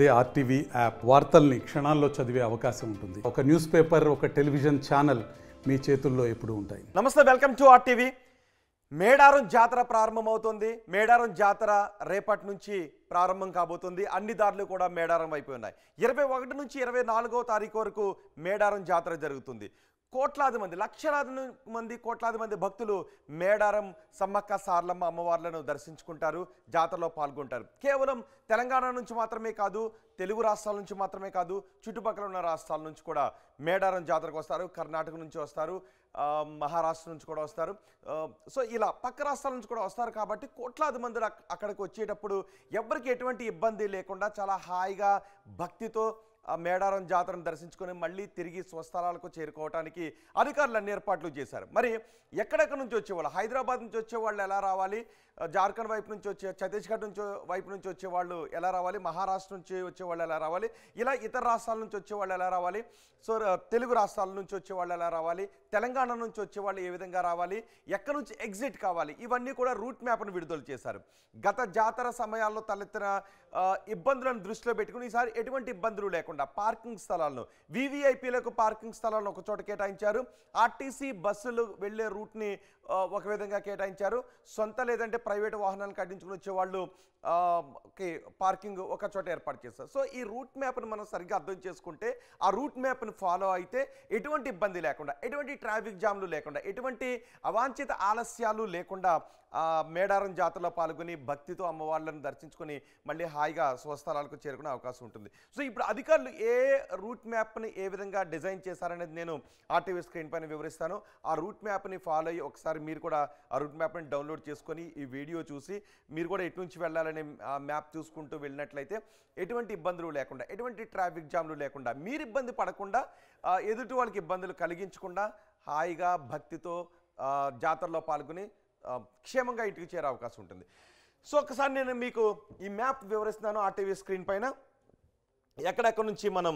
అదే RTV app వార్తల్ని క్షణాల్లో చదివే అవకాశం ఉంటుంది. ఒక న్యూస్ పేపర్, ఒక టెలివిజన్ ఛానల్ మీ చేతుల్లో ఎప్పుడూ ఉంటాయి. నమస్తే, వెల్కమ్ టు ఆర్టీవీ. మేడారం జాతర ప్రారంభమవుతుంది. మేడారం జాతర రేపటి నుంచి ప్రారంభం కాబోతుంది. అన్ని దారులు కూడా మేడారం వైపు ఉన్నాయి. 21 నుంచి 24వ తారీఖు వరకు మేడారం జాతర జరుగుతుంది. కోట్లాది మంది, లక్షలాది మంది, కోట్లాది మంది భక్తులు మేడారం సమ్మక్క సార్లమ్మ అమ్మవార్లను దర్శించుకుంటారు, జాతరలో పాల్గొంటారు. కేవలం తెలంగాణ నుంచి మాత్రమే కాదు, తెలుగు రాష్ట్రాల నుంచి మాత్రమే కాదు, చుట్టుపక్కల ఉన్న రాష్ట్రాల నుంచి కూడా మేడారం జాతరకు వస్తారు. కర్ణాటక నుంచి వస్తారు, మహారాష్ట్ర నుంచి కూడా వస్తారు. సో ఇలా పక్క రాష్ట్రాల నుంచి కూడా వస్తారు. కాబట్టి కోట్లాది మంది అక్కడికి వచ్చేటప్పుడు ఎవరికి ఎటువంటి ఇబ్బంది లేకుండా చాలా హాయిగా భక్తితో మేడారం జాతరను దర్శించుకొని మళ్ళీ తిరిగి స్వస్థలాలకు చేరుకోవడానికి అధికారులు అన్ని ఏర్పాట్లు చేశారు. మరి ఎక్కడెక్కడి నుంచి వచ్చేవాళ్ళు, హైదరాబాద్ నుంచి వచ్చేవాళ్ళు ఎలా రావాలి, జార్ఖండ్ వైపు నుంచి వచ్చే, ఛత్తీస్గఢ్ వైపు నుంచి వచ్చేవాళ్ళు ఎలా రావాలి, మహారాష్ట్ర నుంచి వచ్చేవాళ్ళు ఎలా రావాలి, ఇలా ఇతర రాష్ట్రాల నుంచి వచ్చేవాళ్ళు ఎలా రావాలి, సో తెలుగు రాష్ట్రాల నుంచి వచ్చేవాళ్ళు ఎలా రావాలి, తెలంగాణ నుంచి వచ్చేవాళ్ళు ఏ విధంగా రావాలి, ఎక్కడి నుంచి ఎగ్జిట్ కావాలి, ఇవన్నీ కూడా రూట్ మ్యాప్ను విడుదల చేశారు. గత జాతర సమయాల్లో తలెత్తిన ఇబ్బందులను దృష్టిలో పెట్టుకుని ఈసారి ఎటువంటి ఇబ్బందులు లేకుండా పార్కింగ్ స్థలాలను, వివిఐపీలకు పార్కింగ్ స్థలాలను ఒక చోట కేటాయించారు. ఆర్టీసీ బస్సులు వెళ్లే రూట్ని ఒక విధంగా కేటాయించారు. సొంత లేదంటే ప్రైవేటు వాహనాలను కట్టించుకుని వచ్చేవాళ్ళు పార్కింగ్ ఒక చోట ఏర్పాటు చేస్తారు. సో ఈ రూట్ మ్యాప్ను మనం సరిగ్గా అర్థం చేసుకుంటే, ఆ రూట్ మ్యాప్ను ఫాలో అయితే ఎటువంటి ఇబ్బంది లేకుండా, ఎటువంటి ట్రాఫిక్ జామ్లు లేకుండా, ఎటువంటి అవాంఛిత ఆలస్యాలు లేకుండా మేడారం జాతరలో పాల్గొని భక్తితో అమ్మవార్లను దర్శించుకొని మళ్ళీ హాయిగా స్వస్థలాలకు చేరుకునే అవకాశం ఉంటుంది. సో ఇప్పుడు అధికారులు ఏ రూట్ మ్యాప్ని ఏ విధంగా డిజైన్ చేశారనేది నేను ఆర్టీవీ స్క్రీన్ పైన వివరిస్తాను. ఆ రూట్ మ్యాప్ని ఫాలో అయ్యి ఒకసారి మీరు కూడా ఆ రూట్ మ్యాప్ని డౌన్లోడ్ చేసుకొని ఈ వీడియో చూసి మీరు కూడా ఎటు నుంచి వెళ్ళాలనే మ్యాప్ చూసుకుంటూ వెళ్ళినట్లయితే ఎటువంటి ఇబ్బందులు లేకుండా, ఎటువంటి ట్రాఫిక్ జామ్లు లేకుండా, మీరు ఇబ్బంది పడకుండా, ఎదుటి వాళ్ళకి ఇబ్బందులు కలిగించకుండా హాయిగా భక్తితో జాతరలో పాల్గొని క్షేమంగా ఇంటికి చేరే అవకాశం ఉంటుంది. సో ఒకసారి నేను మీకు ఈ మ్యాప్ వివరిస్తున్నాను ఆర్టీవీ స్క్రీన్ పైన. ఎక్కడెక్కడ నుంచి మనం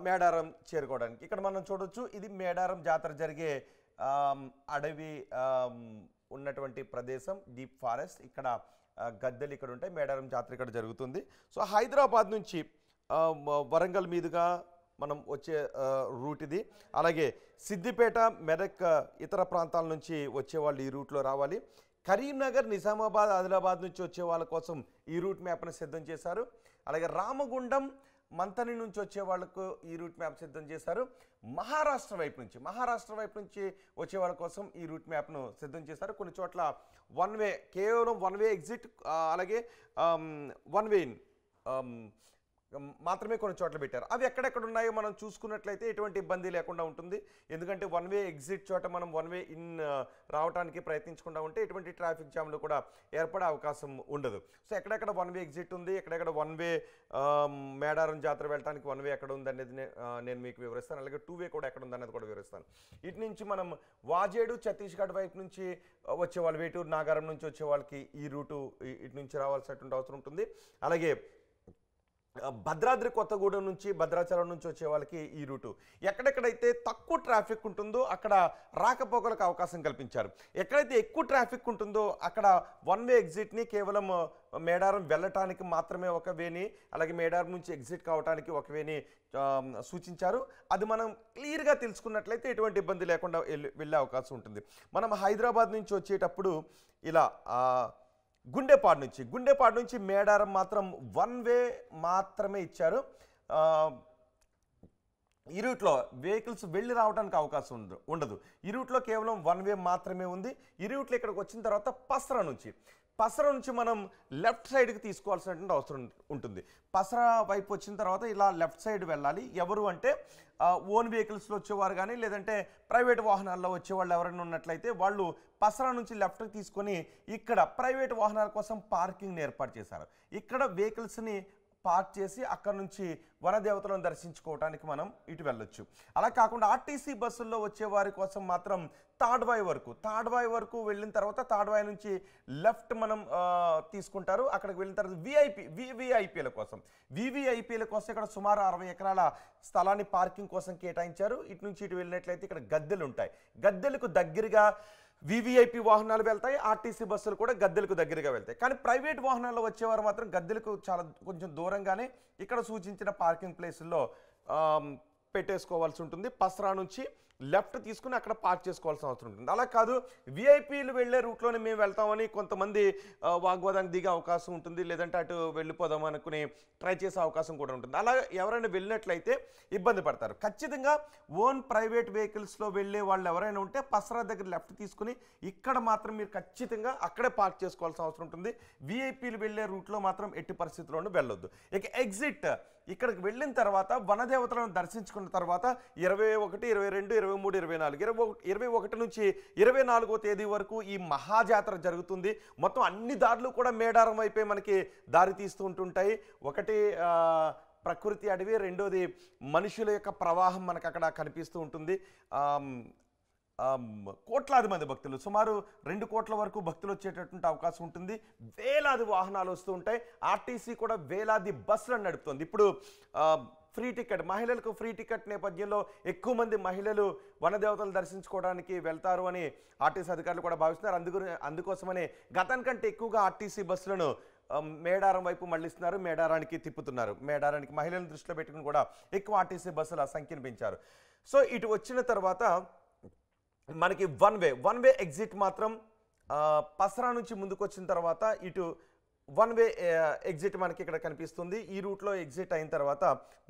మేడారం చేరుకోవడానికి ఇక్కడ మనం చూడొచ్చు. ఇది మేడారం జాతర జరిగే అడవి ఉన్నటువంటి ప్రదేశం, డీప్ ఫారెస్ట్. ఇక్కడ గద్దెలు ఇక్కడ ఉంటాయి. మేడారం జాతర ఇక్కడ జరుగుతుంది. సో హైదరాబాద్ నుంచి వరంగల్ మీదుగా మనం వచ్చే రూట్ ఇది. అలాగే సిద్దిపేట, మెదక్, ఇతర ప్రాంతాల నుంచి వచ్చేవాళ్ళు ఈ రూట్లో రావాలి. కరీంనగర్, నిజామాబాద్, ఆదిలాబాద్ నుంచి వచ్చే వాళ్ళ కోసం ఈ రూట్ మ్యాప్ను సిద్ధం చేశారు. అలాగే రామగుండం, మంతని నుంచి వచ్చే వాళ్ళకు ఈ రూట్ మ్యాప్ సిద్ధం చేశారు. మహారాష్ట్ర వైపు నుంచి వచ్చే వాళ్ళ కోసం ఈ రూట్ మ్యాప్ను సిద్ధం చేశారు. కొన్ని చోట్ల వన్ వే, కేవలం వన్ వే ఎగ్జిట్, అలాగే వన్ వే ఇన్ మాత్రమే కొన్ని చోట్ల పెట్టారు. అవి ఎక్కడెక్కడ ఉన్నాయో మనం చూసుకున్నట్లయితే ఎటువంటి ఇబ్బంది లేకుండా ఉంటుంది. ఎందుకంటే వన్ వే ఎగ్జిట్ చోట మనం వన్ వే ఇన్ రావడానికి ప్రయత్నించకుండా ఉంటే ఎటువంటి ట్రాఫిక్ జామ్లు కూడా ఏర్పడే అవకాశం ఉండదు. సో ఎక్కడెక్కడ వన్ వే ఎగ్జిట్ ఉంది, ఎక్కడెక్కడ వన్ వే మేడారం జాతర వెళ్ళడానికి వన్ వే ఎక్కడ ఉంది అనేది నేను మీకు వివరిస్తాను. అలాగే టూ వే కూడా ఎక్కడ ఉంది అనేది కూడా వివరిస్తాను. ఇటు నుంచి మనం వాజేడు, ఛత్తీస్గఢ్ వైపు నుంచి వచ్చేవాళ్ళు, వేటూరు, నాగారం నుంచి వచ్చే వాళ్ళకి ఈ రూటు ఇటు నుంచి రావాల్సినటువంటి అవసరం ఉంటుంది. అలాగే భద్రాద్రి కొత్తగూడెం నుంచి, భద్రాచలం నుంచి వచ్చే వాళ్ళకి ఈ రూటు. ఎక్కడెక్కడైతే తక్కువ ట్రాఫిక్ ఉంటుందో అక్కడ రాకపోకలకు అవకాశం కల్పించారు. ఎక్కడైతే ఎక్కువ ట్రాఫిక్ ఉంటుందో అక్కడ వన్ వే ఎగ్జిట్ని కేవలం మేడారం వెళ్ళటానికి మాత్రమే ఒక వేని, అలాగే మేడారం నుంచి ఎగ్జిట్ కావడానికి ఒక వేని సూచించారు. అది మనం క్లియర్గా తెలుసుకున్నట్లయితే ఎటువంటి ఇబ్బంది లేకుండా వెళ్ళే అవకాశం ఉంటుంది. మనం హైదరాబాద్ నుంచి వచ్చేటప్పుడు ఇలా గుండెపాడు నుంచి మేడారం మాత్రం వన్ వే మాత్రమే ఇచ్చారు. ఈ రూట్లో వెహికల్స్ వెళ్ళి రావడానికి అవకాశం ఉండదు. ఈ రూట్లో కేవలం వన్ వే మాత్రమే ఉంది. ఈ రూట్లో ఇక్కడికి వచ్చిన తర్వాత పసరా నుంచి మనం లెఫ్ట్ సైడ్కి తీసుకోవాల్సినటువంటి అవసరం ఉంటుంది. పసరా వైపు వచ్చిన తర్వాత ఇలా లెఫ్ట్ సైడ్ వెళ్ళాలి. ఎవరు అంటే ఓన్ వెహికల్స్లో వచ్చేవారు కానీ, లేదంటే ప్రైవేట్ వాహనాల్లో వచ్చేవాళ్ళు ఎవరైనా ఉన్నట్లయితే వాళ్ళు పసరా నుంచి లెఫ్ట్కి తీసుకొని ఇక్కడ ప్రైవేట్ వాహనాల కోసం పార్కింగ్ని ఏర్పాటు చేశారు. ఇక్కడ వెహికల్స్ని పార్క్ చేసి అక్కడ నుంచి వనదేవతలను దర్శించుకోవడానికి మనం ఇటు వెళ్ళొచ్చు. అలా కాకుండా ఆర్టీసీ బస్సుల్లో వచ్చే వారి కోసం మాత్రం తాడ్వాయి వరకు వెళ్ళిన తర్వాత తాడ్వాయి నుంచి లెఫ్ట్ మనం తీసుకుంటారు. అక్కడికి వెళ్ళిన తర్వాత వివిఐపీల కోసం ఇక్కడ సుమారు 60 ఎకరాల స్థలాన్ని పార్కింగ్ కోసం కేటాయించారు. ఇటు నుంచి ఇటు వెళ్ళినట్లయితే ఇక్కడ గద్దెలు ఉంటాయి. గద్దెలకు దగ్గరగా వివిఐపి వాహనాలు వెళ్తాయి, ఆర్టీసీ బస్సులు కూడా గద్దెలకు దగ్గరగా వెళ్తాయి. కానీ ప్రైవేట్ వాహనాల్లో వచ్చేవారు మాత్రం గద్దెలకు చాలా కొంచెం దూరంగానే ఇక్కడ సూచించిన పార్కింగ్ ప్లేసుల్లో పెట్టేసుకోవాల్సి ఉంటుంది. పస్రా నుంచి లెఫ్ట్ తీసుకుని అక్కడ పార్క్ చేసుకోవాల్సిన అవసరం ఉంటుంది. అలా కాదు, విఐపీలు వెళ్ళే రూట్లోనే మేము వెళ్తామని కొంతమంది వాగ్వాదానికి దిగే అవకాశం ఉంటుంది, లేదంటే అటు వెళ్ళిపోదాం అనుకుని ట్రై చేసే అవకాశం కూడా ఉంటుంది. అలా ఎవరైనా వెళ్ళినట్లయితే ఇబ్బంది పడతారు. ఖచ్చితంగా ఓన్ ప్రైవేట్ వెహికల్స్లో వెళ్ళే వాళ్ళు ఎవరైనా ఉంటే పస్రా దగ్గర లెఫ్ట్ తీసుకుని ఇక్కడ మాత్రం మీరు ఖచ్చితంగా అక్కడే పార్క్ చేసుకోవాల్సిన అవసరం ఉంటుంది. విఐపీలు వెళ్ళే రూట్లో మాత్రం ఎట్టి పరిస్థితుల్లోనూ వెళ్ళొద్దు. ఇక ఎగ్జిట్ ఇక్కడికి వెళ్ళిన తర్వాత వనదేవతలను దర్శించుకున్న తర్వాత 21, 22, 23, 24 21 నుంచి 24వ తేదీ వరకు ఈ మహాజాతర జరుగుతుంది. మొత్తం అన్ని దారులు కూడా మేడారం వైపే మనకి దారి తీస్తూ ఉంటుంటాయి. ఒకటి ప్రకృతి అడవి, రెండోది మనుషుల యొక్క ప్రవాహం మనకు అక్కడ కనిపిస్తూ ఉంటుంది. కోట్లాది మంది భక్తులు, సుమారు 2 కోట్ల వరకు భక్తులు వచ్చేటటువంటి అవకాశం ఉంటుంది. వేలాది వాహనాలు వస్తూ ఉంటాయి. ఆర్టీసీ కూడా వేలాది బస్సులను నడుపుతుంది. ఇప్పుడు ఫ్రీ టికెట్, మహిళలకు ఫ్రీ టికెట్ నేపథ్యంలో ఎక్కువ మంది మహిళలు వనదేవతలు దర్శించుకోవడానికి వెళ్తారు అని ఆర్టీసీ అధికారులు కూడా భావిస్తున్నారు. అందుకోసమనే గతానికంటే ఎక్కువగా ఆర్టీసీ బస్సులను మేడారం వైపు మళ్లిస్తున్నారు, మేడారానికి తిప్పుతున్నారు. మేడారానికి మహిళలను దృష్టిలో పెట్టుకుని కూడా ఎక్కువ ఆర్టీసీ బస్సుల సంఖ్యను పెంచారు. సో ఇటు వచ్చిన తర్వాత మనకి వన్ వే ఎగ్జిట్ మాత్రం పస్రా నుంచి ముందుకు వచ్చిన తర్వాత ఇటు వన్ వే ఎగ్జిట్ మనకి ఇక్కడ కనిపిస్తుంది. ఈ రూట్లో ఎగ్జిట్ అయిన తర్వాత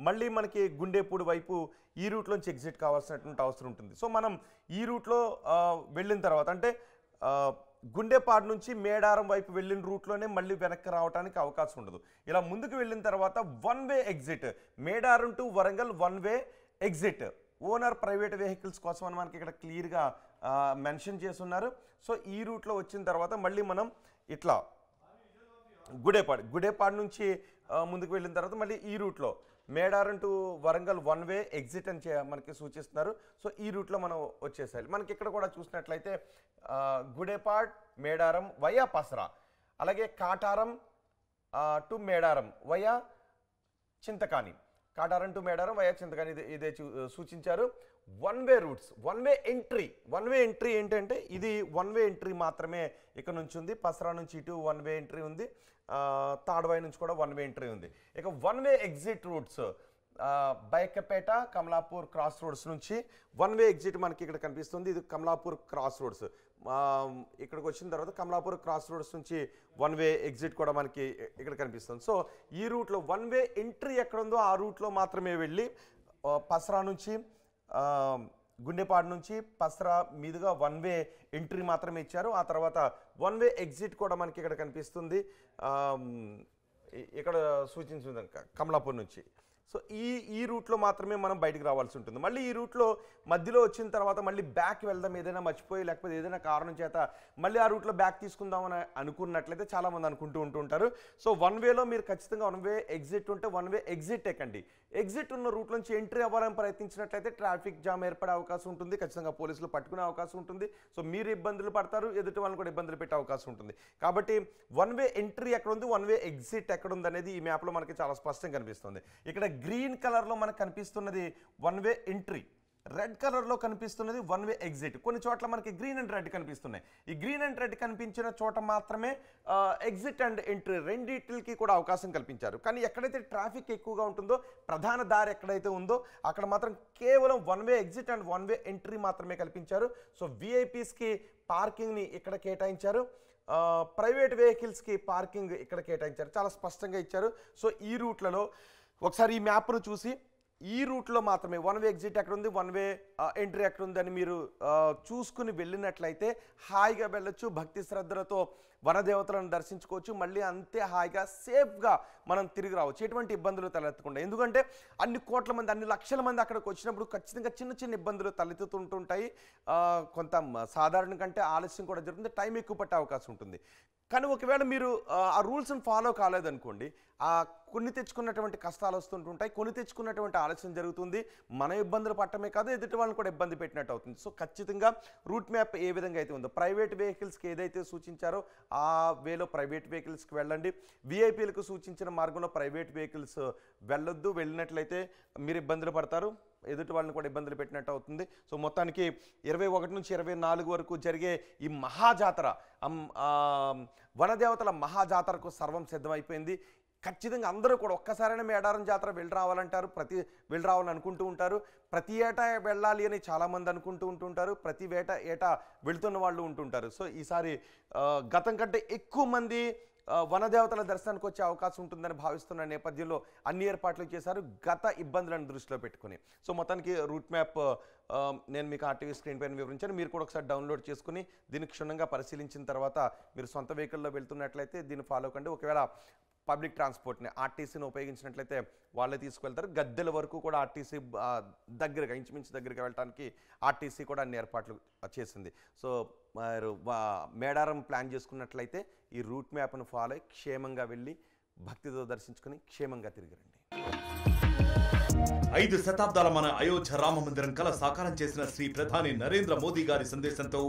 మళ్ళీ మనకి గుండేపూడి వైపు ఈ రూట్లోంచి ఎగ్జిట్ కావాల్సినటువంటి అవసరం ఉంటుంది. సో మనం ఈ రూట్లో వెళ్ళిన తర్వాత అంటే గుండేపాడు నుంచి మేడారం వైపు వెళ్ళిన రూట్లోనే మళ్ళీ వెనక్కి రావడానికి అవకాశం ఉండదు. ఇలా ముందుకు వెళ్ళిన తర్వాత one way exit, Medaram to Warangal one way exit owner private vehicles కోసం అని మనకి ఇక్కడ క్లియర్గా మెన్షన్ చేస్తున్నారు. సో ఈ రూట్లో వచ్చిన తర్వాత మళ్ళీ మనం ఇట్లా గుడేపాడు నుంచి ముందుకు వెళ్ళిన తర్వాత మళ్ళీ ఈ రూట్లో Medaram to Warangal one way exit అని మనకి సూచిస్తున్నారు. సో ఈ రూట్లో మనం వచ్చేసాలి. మనకి ఇక్కడ కూడా చూసినట్లయితే గుడేపాడ్, మేడారం వయా పస్రా, అలాగే Kataram to Medaram via Chintakani, Kataram to Medaram via Chintakani ఇదే సూచించారు. One way roots, one way entry ఏంటంటే ఇది వన్ వే ఎంట్రీ మాత్రమే ఇక్కడ నుంచి ఉంది. పస్రా నుంచి ఇటు వన్ వే ఎంట్రీ ఉంది, తాడ్వాయి నుంచి కూడా వన్ వే ఎంట్రీ ఉంది. ఇక one way exit routes Baikapeta, Kamalapur cross roads నుంచి వన్ వే ఎగ్జిట్ మనకి ఇక్కడ కనిపిస్తుంది. ఇది కమలాపూర్ క్రాస్ రోడ్స్. ఇక్కడికి వచ్చిన తర్వాత కమలాపూర్ క్రాస్ రోడ్స్ నుంచి వన్ వే ఎగ్జిట్ కూడా మనకి ఇక్కడ కనిపిస్తుంది. సో ఈ రూట్లో వన్ వే ఎంట్రీ ఎక్కడ ఉందో ఆ రూట్లో మాత్రమే వెళ్ళి పస్రా నుంచి గుండెపాడు నుంచి పస్రా మీదుగా వన్ వే ఎంట్రీ మాత్రమే ఇచ్చారు. ఆ తర్వాత వన్ వే ఎగ్జిట్ కూడా మనకి ఇక్కడ కనిపిస్తుంది, ఇక్కడ సూచించింది కమలాపూర్ నుంచి. సో ఈ రూట్లో మాత్రమే మనం బయటకు రావాల్సి ఉంటుంది. మళ్ళీ ఈ రూట్లో మధ్యలో వచ్చిన తర్వాత మళ్ళీ బ్యాక్ వెళ్దాం, ఏదైనా మర్చిపోయి లేకపోతే ఏదైనా కారణం చేత మళ్ళీ ఆ రూట్లో బ్యాక్ తీసుకుందామని అనుకున్నట్లయితే చాలామంది అనుకుంటూ ఉంటారు. సో వన్ వేలో మీరు ఖచ్చితంగా వన్ వే ఎగ్జిట్ ఉంటే వన్ వే ఎగ్జిట్ ఎక్కండి. ఎగ్జిట్ ఉన్న రూట్ నుంచి ఎంట్రీ అవ్వాలని ప్రయత్నించినట్లయితే ట్రాఫిక్ జామ్ ఏర్పడే అవకాశం ఉంటుంది, ఖచ్చితంగా పోలీసులు పట్టుకునే అవకాశం ఉంటుంది. సో మీరు ఇబ్బందులు పడతారు, ఎదుటి వాళ్ళని కూడా ఇబ్బందులు పెట్టే అవకాశం ఉంటుంది. కాబట్టి వన్ వే ఎంట్రీ ఎక్కడ ఉంది, వన్ వే ఎగ్జిట్ ఎక్కడ ఉంది అనేది ఈ మ్యాప్లో మనకి చాలా స్పష్టంగా కనిపిస్తుంది. ఇక్కడ గ్రీన్ కలర్లో మనకు కనిపిస్తున్నది వన్ వే ఎంట్రీ, రెడ్ కలర్లో కనిపిస్తున్నది వన్ వే ఎగ్జిట్. కొన్ని చోట్ల మనకి గ్రీన్ అండ్ రెడ్ కనిపిస్తున్నాయి. ఈ గ్రీన్ అండ్ రెడ్ కనిపించిన చోట మాత్రమే ఎగ్జిట్ అండ్ ఎంట్రీ రెండింటికి కూడా అవకాశం కల్పించారు. కానీ ఎక్కడైతే ట్రాఫిక్ ఎక్కువగా ఉంటుందో, ప్రధాన దారి ఎక్కడైతే ఉందో అక్కడ మాత్రం కేవలం one way exit and one way entry మాత్రమే కల్పించారు. సో విఐపీస్కి పార్కింగ్ని ఇక్కడ కేటాయించారు, ప్రైవేట్ వెహికల్స్కి పార్కింగ్ ఇక్కడ కేటాయించారు, చాలా స్పష్టంగా ఇచ్చారు. సో ఈ రూట్లలో ఒకసారి ఈ మ్యాప్ను చూసి ఈ రూట్లో మాత్రమే వన్ వే ఎగ్జిట్ ఎక్కడ ఉంది, వన్ వే ఎంట్రీ ఎక్కడ ఉంది అని మీరు చూసుకుని వెళ్ళినట్లయితే హాయిగా వెళ్ళొచ్చు, భక్తి శ్రద్ధలతో వనదేవతలను దర్శించుకోవచ్చు, మళ్ళీ అంతే హాయిగా సేఫ్గా మనం తిరిగి రావచ్చు, ఎటువంటి ఇబ్బందులు తలెత్తకుండా. ఎందుకంటే అన్ని కోట్ల మంది, అన్ని లక్షల మంది అక్కడికి వచ్చినప్పుడు ఖచ్చితంగా చిన్న చిన్న ఇబ్బందులు తలెత్తుతుంటుంటాయి. కొంత సాధారణ కంటే ఆలస్యం కూడా జరుగుతుంది, టైం ఎక్కువ పట్టే అవకాశం ఉంటుంది. కానీ ఒకవేళ మీరు ఆ రూల్స్ని ఫాలో కాలేదనుకోండి, కొన్ని తెచ్చుకున్నటువంటి కష్టాలు వస్తుంటుంటాయి, కొన్ని తెచ్చుకున్నటువంటి ఆలస్యం జరుగుతుంది, మన ఇబ్బందులు పట్టమే కాదు ఎదుటి వాళ్ళని కూడా ఇబ్బంది పెట్టినట్టు అవుతుంది. సో ఖచ్చితంగా రూట్ మ్యాప్ ఏ విధంగా అయితే ఉందో, ప్రైవేట్ వెహికల్స్కి ఏదైతే సూచించారో ఆ వేలో ప్రైవేట్ వెహికల్స్కి వెళ్ళండి. విఐపీలకు సూచించిన మార్గంలో ప్రైవేట్ వెహికల్స్ వెళ్ళొద్దు, వెళ్ళినట్లయితే మీరు ఇబ్బందులు పడతారు, ఎదుటి వాళ్ళని కూడా ఇబ్బందులు పెట్టినట్టు అవుతుంది. సో మొత్తానికి 21 నుంచి 24 వరకు జరిగే ఈ మహాజాతర, వనదేవతల మహాజాతరకు సర్వం సిద్ధమైపోయింది. ఖచ్చితంగా అందరూ కూడా ఒక్కసారైనా మేడారం జాతర వెళ్ళి రావాలంటారు, వెళ్ళి రావాలని అనుకుంటూ ఉంటారు. ప్రతి ఏటా వెళ్ళాలి అని చాలామంది అనుకుంటూ ఉంటుంటారు, ప్రతి ఏటా వెళుతున్న వాళ్ళు ఉంటుంటారు. సో ఈసారి గతం కంటే ఎక్కువ మంది వనదేవతల దర్శనానికి వచ్చే అవకాశం ఉంటుందని భావిస్తున్న నేపథ్యంలో అన్ని ఏర్పాట్లు చేశారు, గత ఇబ్బందులను దృష్టిలో పెట్టుకుని. సో మొత్తానికి రూట్ మ్యాప్ నేను మీకు ఆర్టీవీ స్క్రీన్ పైన వివరించాను. మీరు కూడా ఒకసారి డౌన్లోడ్ చేసుకుని దీన్ని క్షుణ్ణంగా పరిశీలించిన తర్వాత మీరు సొంత వెహికల్లో వెళ్తున్నట్లయితే దీన్ని ఫాలో కండి. ఒకవేళ పబ్లిక్ ట్రాన్స్పోర్ట్ని ఆర్టీసీని ఉపయోగించినట్లయితే వాళ్ళే తీసుకువెళ్తారు. గద్దెల వరకు కూడా ఆర్టీసీ దగ్గరగా, ఇంచుమించు దగ్గరగా వెళ్ళడానికి ఆర్టీసీ కూడా అన్ని ఏర్పాట్లు చేసింది. సో మీరు మేడారం ప్లాన్ చేసుకున్నట్లయితే ఈ రూట్ మ్యాప్ను ఫాలో అయ్యి క్షేమంగా వెళ్ళి భక్తితో దర్శించుకుని క్షేమంగా తిరిగి రండి. 5 శతాబ్దాల మన అయోధ్య రామ మందిరం కల సాకారం చేసిన శ్రీ ప్రధాని నరేంద్ర మోదీ గారి సందేశంతో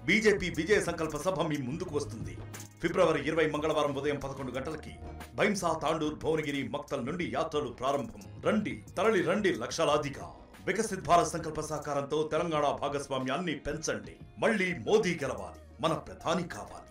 బీజేపీ విజయ సంకల్ప సభ మీ ముందుకు వస్తుంది. ఫిబ్రవరి 20 మంగళవారం ఉదయం 11 గంటలకి భైంసా, తాండూర్, భువనగిరి, మక్తల్ నుండి యాత్రలు ప్రారంభం. రండి, తరలి రండి లక్షలాదిగా. వికసిత్ భారత్ సంకల్ప సాకారంతో తెలంగాణ భాగస్వామ్యాన్ని పెంచండి. మళ్ళీ మోదీ గెలవాలి, మన ప్రధాని కావాలి.